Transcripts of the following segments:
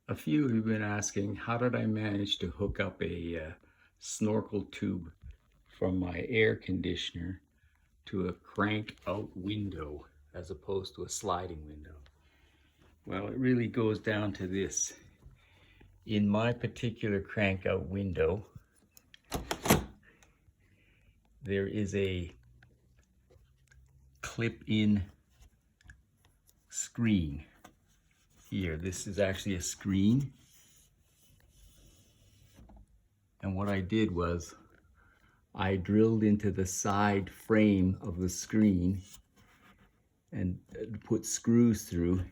A few of you have been asking, how did I manage to hook up a snorkel tube from my air conditioner to a crank out window as opposed to a sliding window? Well, it really goes down to this. In my particular crank out window, there is a clip-in screen here. This is actually a screen. And what I did was I drilled into the side frame of the screen and put screws through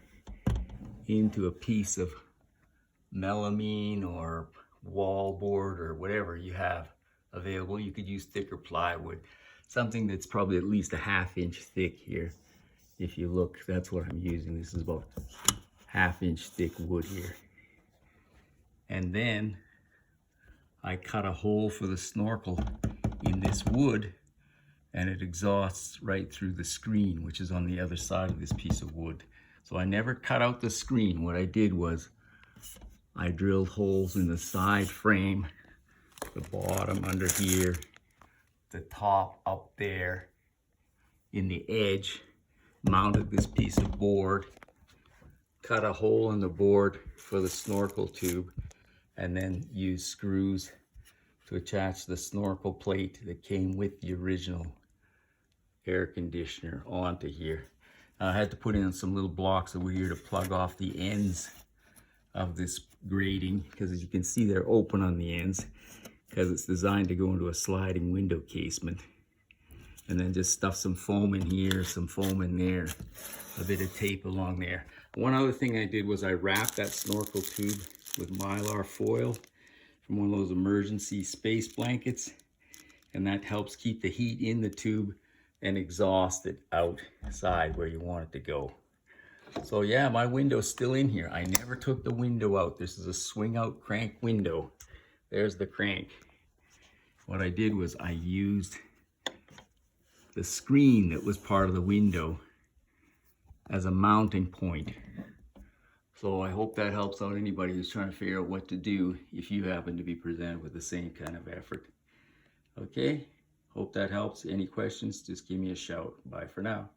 into a piece of melamine or wallboard or whatever you have available. You could use thicker plywood, something that's probably at least a 1/2 inch thick here. If you look, that's what I'm using. This is about 1/2 inch thick wood here. And then I cut a hole for the snorkel in this wood, and it exhausts right through the screen, which is on the other side of this piece of wood. So I never cut out the screen. What I did was I drilled holes in the side frame, the bottom under here, the top up there, in the edge, mounted this piece of board, cut a hole in the board for the snorkel tube, and then used screws to attach the snorkel plate that came with the original air conditioner onto here. I had to put in some little blocks over here to plug off the ends of this grating, because as you can see, they're open on the ends because it's designed to go into a sliding window casement. And then just stuff some foam in here, some foam in there, a bit of tape along there. One other thing I did was I wrapped that snorkel tube with Mylar foil from one of those emergency space blankets, and that helps keep the heat in the tube and exhaust it outside where you want it to go. So yeah, my window's still in here. I never took the window out. This is a swing out crank window. There's the crank. What I did was I used the screen that was part of the window as a mounting point. So I hope that helps out anybody who's trying to figure out what to do if you happen to be presented with the same kind of effort. Okay, hope that helps. Any questions, just give me a shout. Bye for now.